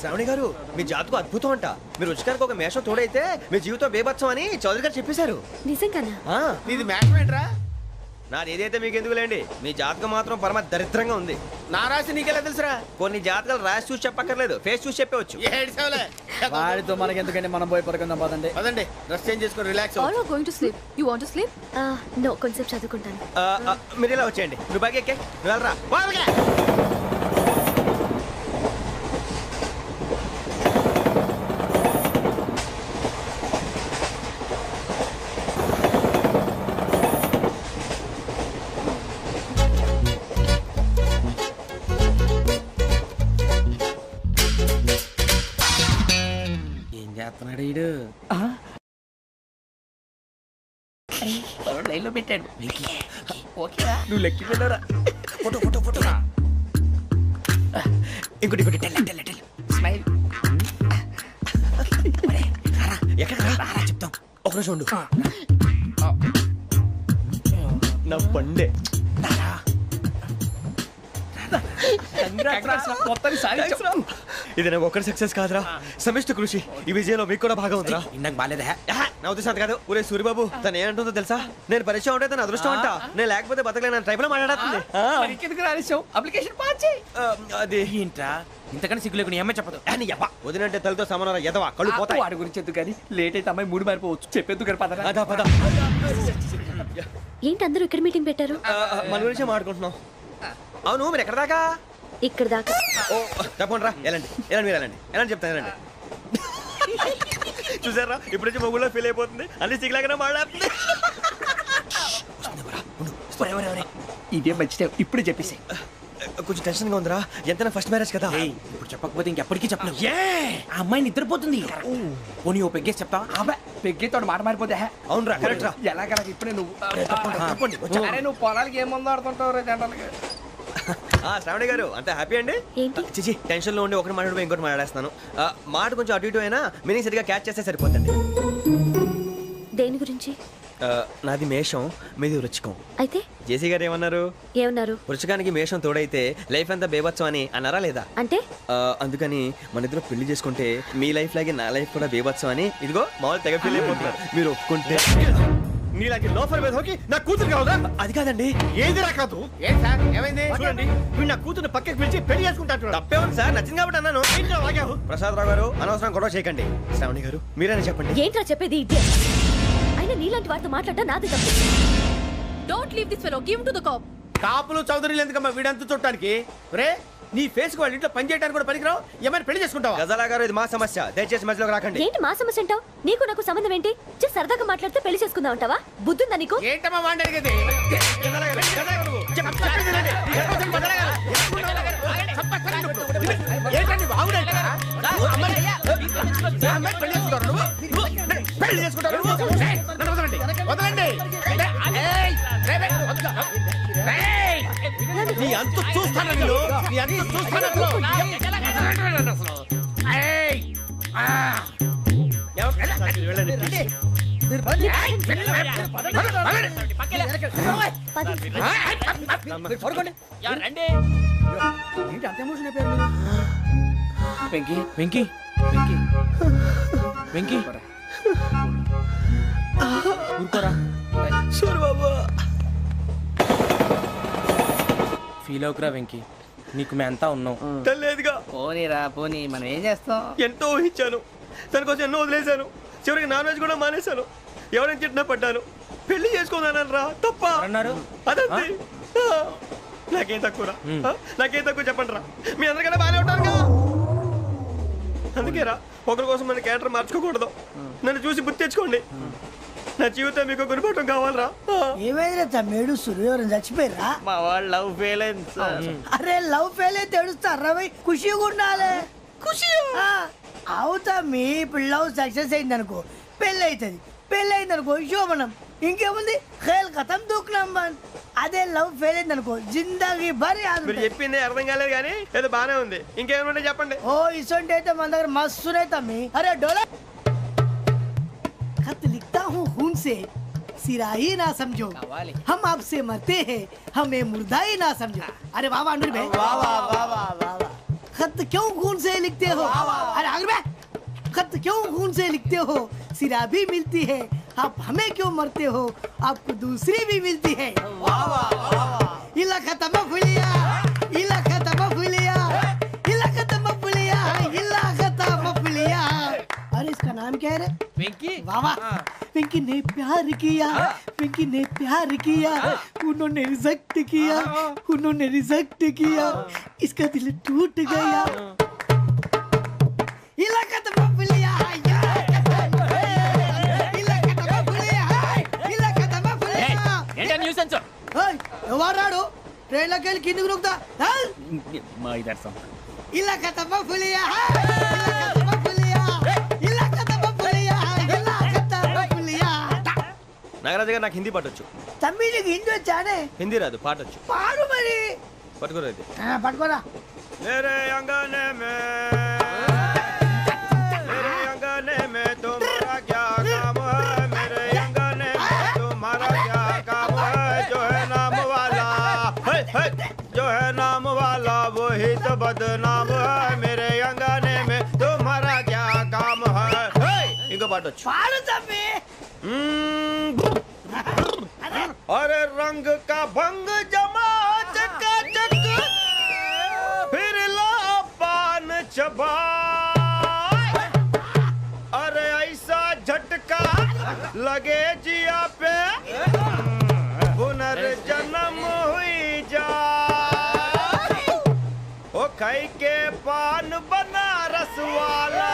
B: శ్రావణి గారు మీ జాతకు అద్భుతం అంట. మీరు రుచికారికి ఒక మేషం తోడైతే మీ జీవితం బేబత్సం అని చౌదరి గారు చెప్పేశారు.
D: నిజంగానా?
J: నీది మ్యాచ్ ఏంట్రా?
B: నాది ఏదైతే మీకు ఎందుకు లేండి, మీ జాతకం మాత్రం పరమ దరిద్రంగా ఉంది.
J: నా రాసి నీకెలా తెలుసురా?
B: కొన్ని జాతకాలు రాసి చూసి చెప్పక్కర్లేదు, ఫేస్ చూసి చెప్పవచ్చు.
E: వాడితో మనకి ఎందుకంటే మనం పోయి పడుకుందాం పదండి.
J: పదండి, డ్రెస్ చేంజ్ చేసుకొని relax.
D: All are going to sleep. You want to sleep? No, కొంచెం చదువుకుంటాను.
B: మీరు ఇలా వచ్చేయండి. నువ్వు బాగా ఎక్కే, నువ్వు వెళ్ళరా.
J: ఏం చేస్తున్నాడు వీడు? లైన్ లో పెట్టాడు. ఓకేరా, నువ్వు లెక్కి వెళ్ళరా.
B: Photo photo photo. ఇంకోటి ఇంకోటి టెల్ టెల్ టెల్.
J: స్మైల్.
B: ఎక్కడ రారా చెప్తాం. ఒక రోజు ఉండు. నా పండే. ఇది నాకు ఒక్కరి సక్సెస్ కాదురా, సమిష్టి కృషి. ఈ విజయంలో మీకు కూడా భాగం ఉందిరా.
J: నాకు బాగాలేదా?
B: నా ఉద్దేశం కాదు. ఊరే సూరిబాబు తను ఏమంటుందో తెలుసా? నేను పరిచయం ఉంటే తన అదృష్టం అంట. నేను లేకపోతే బతకలేను టైప్ లో మాట్లాడుతుంది.
J: అప్లికేషన్ పాస్ చేయి.
B: అది
J: ఏంట్రా ఇంతకన్నా సిగ్గు లేకుండా ఏమై చెప్పదు.
B: వదినంటే తలతో సమానం ఎదవా, కళ్ళు పోతాయి.
J: వాడి గురించి ఎందుకు కానీ లేట్ అయితే అమ్మాయి మూడు మారిపోవచ్చు. చెప్పేందుకు కానీ పద.
B: అదా పద.
D: ఏంటి అందరూ ఇక్కడ మీటింగ్ పెట్టారు?
B: మన గురించి మాట్లాడుకుంటున్నాం. అవును మీరు ఎక్కడ దాకా?
D: ఇక్కడ దాకా.
B: ఓ తప్పకుండా రా, వెళ్ళండి వెళ్ళండి, మీరు వెళ్ళండి వెళ్ళండి చెప్తాను, వెళ్ళండి. చూసారా ఇప్పుడు నుంచి మొగుల్లో ఫీల్ అయిపోతుంది, అన్ని సిగ్లాగానే మాట్లాడుతుంది.
J: ఇదే మంచి ఇప్పుడు చెప్పేసి.
B: కొంచెం టెన్షన్ గా ఉందిరా, ఎంతైనా ఫస్ట్ మ్యారేజ్ కదా.
J: ఇప్పుడు చెప్పకపోతే ఇంకెప్పటికీ చెప్పలేవు. ఆ అమ్మాయి నిద్రపోతుంది. పోనీ ఓ పెగ్గేసి చెప్తావా? అబ్బా పెగ్గేతో మాట మారిపోతే.
B: అవునరా కరెక్ట్ రా.
J: ఎలాగలా ఇప్పుడే నువ్వు నువ్వు పొలాలకి ఏం మందు ఆడుతుంటావు రే జనరల్గా.
B: శ్రావణి గారు అంత హ్యాపీ అండి? చిచి టెన్షన్ లో ఉండి ఒకటి మాట్లాడిపోయి ఇంకోటి మాట్లాడేస్తాను. మాట కొంచెం అటు ఇటు అయినా మీనింగ్ సరిగా క్యాచ్ చేస్తే సరిపోతుంది.
D: దేని గురించి?
B: నాది మేషం, మీది వృచ్చికం.
D: అయితే
B: జేసీ గారు ఏమన్నారు? వృచ్చికానికి మేషం తోడైతే లైఫ్ అంతా బేబత్సం అని అన్నారా లేదా?
D: అంటే
B: అందుకని మన ఇద్దరు పెళ్లి చేసుకుంటే మీ లైఫ్ లాగే నా లైఫ్ కూడా బేబత్సం అని ఇదిగో మామూలు తెగ పెళ్లి అయిపోతున్నారు. మీరు ఒప్పుకుంటే నీలాంటి లోఫర్ మీద హోకి నా కూతురు కావదా? అది కాదండి. ఏది రా కాదు.
J: ఏం సార్ ఏమైంది?
B: చూడండి వీడు నా కూతురు పక్కకి పిలిచి పెళ్లి చేసుకుంటాడు. తప్పే ఉంది సార్, నచ్చింది కాబట్టి అన్నాను. ప్రసాద్ రావు గారు అనవసరం గొడవ చేయకండి. శ్రావణి గారు మీరైనా చెప్పండి.
D: ఏంట్రా చెప్పేది? అయినా నీలాంటి వారితో మాట్లాడటం నాది తప్పు. Don't leave this fellow, give him to the cop.
J: కాపులు చౌదరులు ఎందుకమ్మా వీడంతా చూడటానికి? రే నీ ఫేస్ వాళ్ళ ఇంట్లో పని చేయడానికి కూడా పనికిరావు. ఏమైనా పెళ్లి చేసుకుంటావా?
B: గజాలా గారు ఇది మా సమస్య, దయచేసి మధ్యలోకి రాకండి.
D: ఏంటి మా సమస్య అంటావు? నీకు నాకు సంబంధం ఏంటి? జస్ట్ సరదాగా మాట్లాడితే పెళ్లి చేసుకుందాం అంటావా? బుద్ధుందా నీకు?
J: ఏంటమ్మా వాడిని అడిగేది? నీ అంత చూస్తాను నేను, నీ అంత చూస్తాను. వెంకీ వెంకీ వెంకీ వెంకీ ఊరుకోరా. ఫీల్ అవుకురా వెంకీ, నీకు మేమంతా ఉన్నాం.
B: తెలియదుగా.
J: పోనీరా పోనీ, మనం ఏం చేస్తాం?
B: ఎంతో ఊహించాను, దానికోసం ఎన్నో వదిలేశాను, చివరికి నాన్ వెజ్ కూడా మానేశాను. ఎవరైనా తిట్టినా పడ్డాను. పెళ్లి చేసుకున్నాను రా, తప్ప
J: అన్నారు
B: అదంతే. నాకేం తక్కువరా? నాకేం తక్కువ చెప్పండి రా. మీ అందరికన్నా బాగానే ఉంటారు కదా. అందుకే రా, ఒకరి కోసం మన క్యారెక్టర్ మార్చుకోకూడదు. నన్ను చూసి గుర్తు తెచ్చుకోండి. నా జీవితం మీకు గురిపటం కావాలరా.
C: ఏమైనా తమ్మేడు సూర్యవరం చచ్చిపోయిరా?
J: మా వాళ్ళు లవ్ ఫెయిల్ అయింది సార్.
C: అరే లవ్ ఫెయిల్ అయితే ఏడుస్తారా భయ్? ఖుషిగా ఉండాలి. ఖుషి అవుతా మీ ఇప్పుడు లవ్ సక్సెస్ అయింది అనుకో పెళ్ళి అవుతుంది. పెళ్ళి అయింది అనుకో శోభనం. ఇంకేముంది ఖేల్ కథం దూకునాం బాన్. అదే లవ్ ఫెయిల్ అయింది అనుకో జిందాగీ భారీ
B: మీరు చెప్పింది అర్థం కాలేదు కానీ ఏదో బానే ఉంది. ఇంకేమైనా చెప్పండి.
C: ఓ ఇసొంటి అయితే మన దగ్గర మస్తునే తమ్మి. అరే డోలా खत लिखता हूँ खून से सिरा ही ना समझो हम आपसे मरते हैं हमें मुर्दा ही ना समझो. अरे वाह वाह अनुर भाई वाह वाह वाह वाह वाह. खत क्यों खून से लिखते हो? अरे अनुर भाई खत क्यों खून से लिखते हो? सिरा भी मिलती है आप हमें क्यों मरते हो? आपको दूसरी भी मिलती है. वाह वाह वाह. इला खत्म फुलिया इला खत्म फुलिया इला खत्म फुलिया इला खत्म फुलिया. अरे इसका नाम क्या है रे?
J: వెంకీ.
C: वाह पिंकी ने प्यार किया. पिंकी ने प्यार किया. उन्होंने रिजेक्ट किया. उन्होंने रिजेक्ट किया. इसका दिल टूट गया. इलाका तो बबलिया ఎవరాడు ట్రైన్లోకి వెళ్ళి కిందికి నొక్కుతా. ఇలాకా తప్ప పులియా
B: నాగరాజు గారు నాకు హిందీ పాటొచ్చు.
C: తమ్మి నీకు హిందీ వచ్చానే?
B: హిందీ రాదు, పాటొచ్చు.
C: పాడు మరి.
B: పట్టుకోరా ఇది.
C: పట్టుకోరా.
B: मेरे अंगने में तुम्हारा क्या काम है? मेरे अंगने में तुम्हारा क्या काम है? जो है नाम वाला जो है नाम वाला वही तो बदनाम है. मेरे अंगने में तुम्हारा क्या काम है? इनको पाटो
C: पाड़ो तम्मी.
B: अरे रंग का भंग जमा चकाचक फिर ला पान चबा. अरे ऐसा झटका लगे जिया पे पुनर्जन्म हुई जा. ओ खाई के पान बनारस वाला.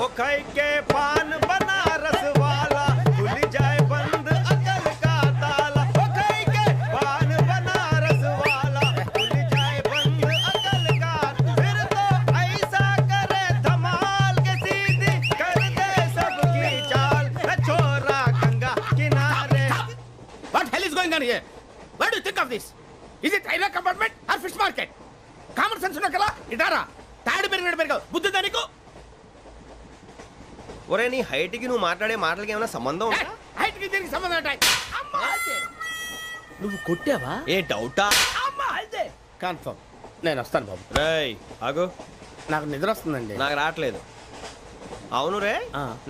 B: ओ खाई के पान बनारस वाला खुल जाए बंद अकल का ताला. ओ खाई के पान बनारस वाला खुल जाए बंद अकल का. फिर तो ऐसा करे धमाल के सीधी कर दे सबकी चाल. छोरा गंगा किनारे.
J: What hell is going on here? What do you think of this? Is it railway compartment or fish market? Common sense ఉన్న కదా ఇటారా. తాడు పెరిగావు బుద్ధి దానికి.
B: ఒరే నీ హైట్ కి నువ్వు మాట్లాడే మాటలకి ఏమైనా సంబంధం ఉందా?
J: హైట్ కి దీనికి సంబంధం ఉంటాయి.
F: నువ్వు కొట్టావా?
B: ఏ డౌటా?
J: కన్ఫర్మ్. నేను వస్తాను బాబు.
B: రేయ్ ఆగు.
J: నాకు నిద్ర వస్తుందండి.
B: నాకు రావట్లేదు. అవును రే,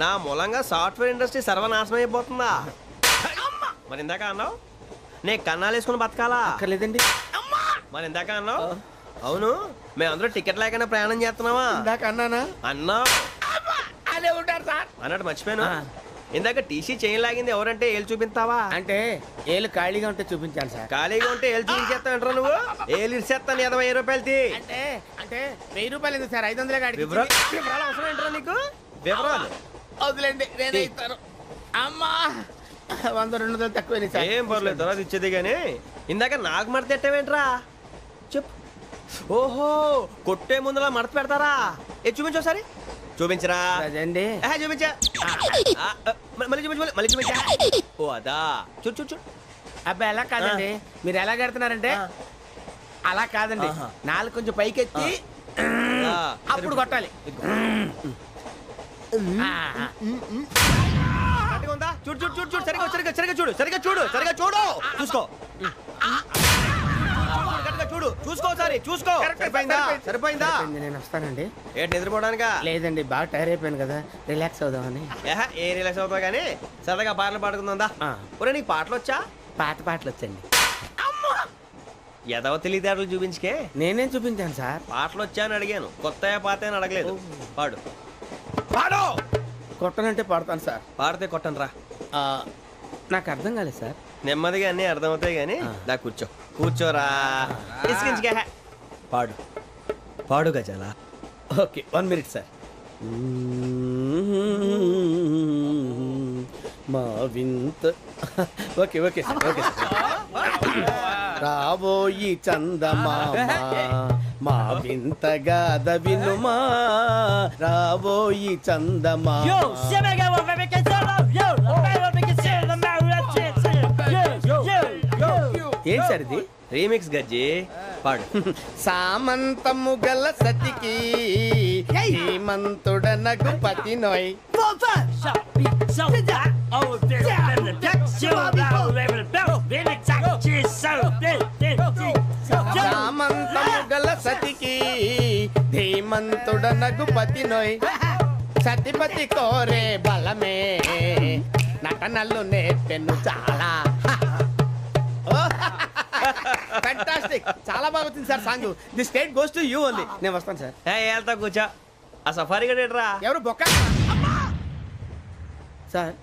B: నా మూలంగా సాఫ్ట్వేర్ ఇండస్ట్రీ సర్వనాశనం అయిపోతుందా? మరి ఇందాక అన్నావు నే కన్నాలు వేసుకుని బతకాలా?
F: అక్కర్లేదండి.
B: మరి ఇందాక అన్నావు అవును మేమందరూ టికెట్ లేకుండా ప్రయాణం చేస్తున్నావా?
J: ఇందాక అన్నానా?
B: అన్నావు.
J: అదే ఉంటారు సార్.
B: అన్నట్టు మర్చిపోయాను. ఇందాక టీసీ చైన్ లాగింది ఎవరంటే ఏళ్ళు చూపిస్తావా?
J: అంటే ఏళ్ళు ఖాళీగా ఉంటే చూపించాలి సార్.
B: ఖాళీగా ఉంటే ఏళ్ళు చూపించేస్తావు నువ్వు. ఏళ్ళు ఇచ్చేస్తాను 20 రూపాయలు తీ.
J: అంటే అంటే 1000 రూపాయలు ఎందుకు సార్? 500 గాడి.
B: వివరాలు అవసరం ఏంట్రా నీకు? వివరాలు
J: వదిలేండి నేనే ఇస్తాను. అమ్మా 100-200 తక్కువ సార్.
B: ఏం పర్లేదు తర్వాత ఇచ్చేది కానీ ఇందాక నాకు మడత పెట్టావేంట్రా? చెప్పు. ఓహో కొట్టే ముందులా మడత పెడతారా? ఏ చూపించు ఒకసారి. చూపించరా?
J: అదండి.
B: చూపించా. మళ్ళీ చూపించు మళ్ళీ చూపించా. ఓ అదా చూడు చూడు చూడు.
J: అబ్బాయి ఎలా కాదండి, మీరు ఎలా కడుతున్నారంటే అలా కాదండి. నాలుగు కొంచెం పైకెత్తి అప్పుడు కొట్టాలి.
B: చూడు చూడు చూడు చూడు సరిగా సరిగా సరిగా చూడు సరిగా చూడు సరిగా చూడు చూసుకో చూడు చూసుకో ఒకసారి చూసుకో. సరిపోయిందా? సరిపోయిందా?
J: నేను వస్తానండి.
B: ఏంటి నిద్రపోవడానికా?
J: లేదండి బాగా టైర్ అయిపోయాను కదా రిలాక్స్ అవుదామని.
B: ఏ రిలాక్స్ అవుతావు కానీ సరదాగా పాటలు పాడుకుందా? ఒరే నీకు పాటలు వచ్చా?
J: పాత పాటలు వచ్చండి.
B: ఎదవ తెలివితేటలు చూపించుకే.
J: నేనేం చూపించాను సార్?
B: పాటలు వచ్చా అని అడిగాను, కొత్త పాత అని అడగలేదు. పాడు
J: పాడు.
F: కొట్టనంటే పడతాను సార్.
B: పాడితే కొట్టను రా.
F: నాకు అర్థం కాలేదు సార్.
B: నెమ్మదిగా అన్నీ అర్థమవుతాయి కానీ దా కూర్చో. కూర్చోరా. ఇసుకించుకే. పాడు పాడు గజాల.
F: Okay 1 minute sir. మా వింత okay okay sir okay sir. రాబోయి చందమామ మా వింత గాథ వినుమా, రాబోయి చందమామ. ఏం సార్ ఇది?
B: రీమిక్స్ గజ్జి. పాడు.
F: సామంతము గల సతికి హేమంతుడనగు పతి నోయ్. సామంతము గల సతికి ధీమంతుడనగు పతి నోయ్. సతిపతి కోరే బలమే నటనలు నేర్పెను చాలా. ఫ్యాంటాస్టిక్, చాలా బాగా వచ్చింది sir song. The state goes to you only. నేను వస్తాను సార్.
B: వెళ్తా కూర్చో. ఆ సఫారీ గడేట్రా.
F: ఎవరు బొక్క సార్?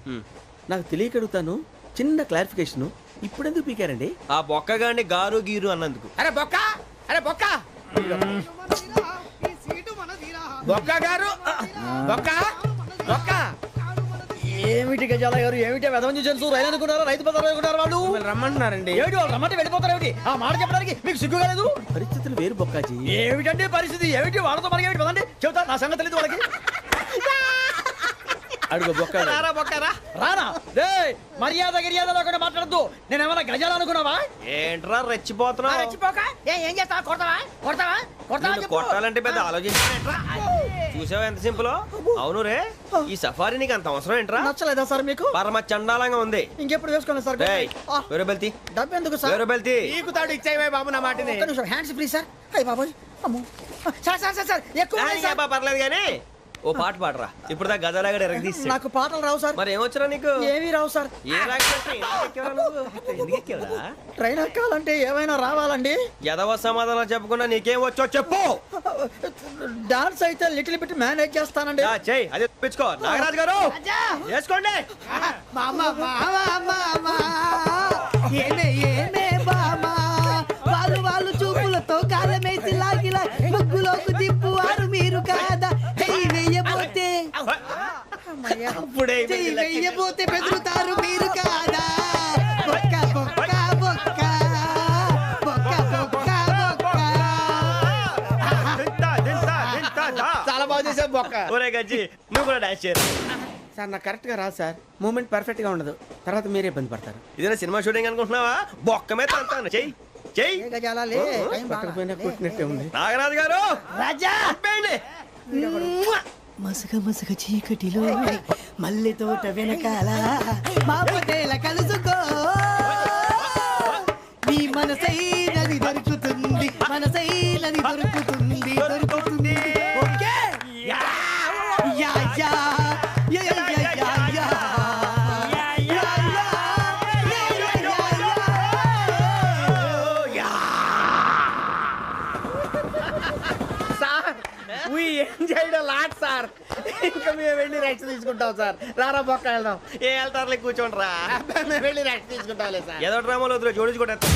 F: నాకు తెలియక అడుగుతాను, చిన్న క్లారిఫికేషన్. ఇప్పుడెందుకు పీకారండి?
B: ఆ బొక్క గాని గారు గీరు అన్నందుకు.
F: అరే బొక్క, అరే బొక్క, బొక్క గారు, బొక్క బొక్క.
E: ఏమిటి గజాల గారు, ఏమిటి వెదవం చూసాను రైలు అనుకున్నారా, రైతు బజార్ అనుకున్నారు వాళ్ళు?
F: రమ్మంటున్నారండి.
E: ఏమిటి వాళ్ళు రమ్మంటే వెళ్ళిపోతారు ఏమిటి? ఆ మాట చెప్పడానికి మీకు సిగ్గు కాలేదు?
F: పరిస్థితులు వేరు బొక్కాజీ.
E: ఏమిటండి పరిస్థితి? ఏమిటి వాళ్ళతో మనకి ఏమిటి పదండి చెబుతా, నా సంగతి తెలియదు వాళ్ళకి.
F: అడుగు బొక్క.
B: రారా బొక్కరా.
E: రానా రే, మర్యాద గిర్యాద లేకుండా మాట్లాడద్దు. నేను ఏమన్నా గజాలు అనుకున్నావా?
B: ఏంట్రా రెచ్చిపోతున్నావు?
C: ఏం చేస్తావా? కొడతావా? కొడతావా? కొడతావా
B: నిన్ను కొట్టాలంటే పెద్ద ఆలోచించారా? చూసావా ఎంత సింపుల్. అవును రే, ఈ సఫారీ నీకు అంత అవసరం ఏంట్రా?
E: నచ్చలేదా సార్ మీకు?
B: పరమ చండాలంగా ఉంది.
E: ఇంకెప్పుడు వేసుకోండి సార్.
B: వేరే బెల్తి.
E: డబ్బు ఎందుకు సార్?
B: వేరే బెల్తి.
F: నీకు తాడు ఇచ్చాయి బాబు నా మాటని.
C: Hands free sir. అయ్యి బాబోయ్, అమ్మో సార్ సార్ సార్ సార్ ఎక్కువ ఉన్నాయి సార్.
B: పర్లేదు కానీ ఓ పాట పాడరా. ఇప్పుడు దా గజలాగడ ఎరగదీసి.
E: నాకు పాటలు రావు సార్.
B: మరి ఏమొచ్చరా నీకు?
E: ఏమీ రావు సార్.
B: ఏ రాకపోతే ఎందుకు ఎక్కేవరా?
E: ట్రైన్ ఎక్కాలంటే ఏమైనా రావాలండి.
B: ఎదవ సమాధానం చెప్పకుండా నీకేం వచ్చో చెప్పు.
E: డాన్స్ అయితే లిటిల్ బిట్ మేనేజ్ చేస్తానండి.
B: చెయ్యి, అదే తెప్పించుకో. నాగరాజు గారు వేసుకోండి.
C: ఏమే ఏమే బామా, వాళ్ళు చూపులతో కాలమేసి లాగిలా ముగ్గులోకి తిప్పువారు మీరు కాదా? చెయ్యి వెయ్యబోతే చెయ్యి వెయ్యబోతే బెదురుతారు మీరు కాదా? బొక్క బొక్క బొక్క బొక్క బొక్క బొక్క.
F: చాలా బాగా చేసావు బొక్క.
B: ఒరే గజ్జి, నువ్వు కూడా డాన్స్ చేయరు.
F: సార్ నాకు కరెక్ట్ గా రాదు సార్. మూమెంట్ పర్ఫెక్ట్ గా ఉండదు, తర్వాత మీరే ఇబ్బంది పడతారు.
B: ఇదేనా సినిమా షూటింగ్ అనుకుంటున్నావా? బొక్క మీద అంటాను. చెయ్యి చెయ్యి.
F: పట్టకపోయినా కొట్టినట్టే ఉంది.
B: నాగరాజు గారు
C: రాజా
B: చెప్పండి.
C: మసగ మసగ చీకటిలో మల్లె తోట వెనకాల మా పటేల కలుసుకో, నీ మనసైనది దొరుకుతుంది, మనసైనది దొరుకుతుంది, దొరుకుతుంది. Okay yeah yeah yeah yeah yeah yeah yeah.
F: We enjoyed a lot, sir. ఇంకా మేము వెళ్ళి రెస్ట్ తీసుకుంటాం సార్. రారా బొక్క వెళ్దాం.
B: ఏ వెళ్తారులే, కూర్చోండి రా.
F: మేము వెళ్ళి రెస్ట్ తీసుకుంటాంలే సార్.
B: ఏదో డ్రామాలో జోడించుకుంటా.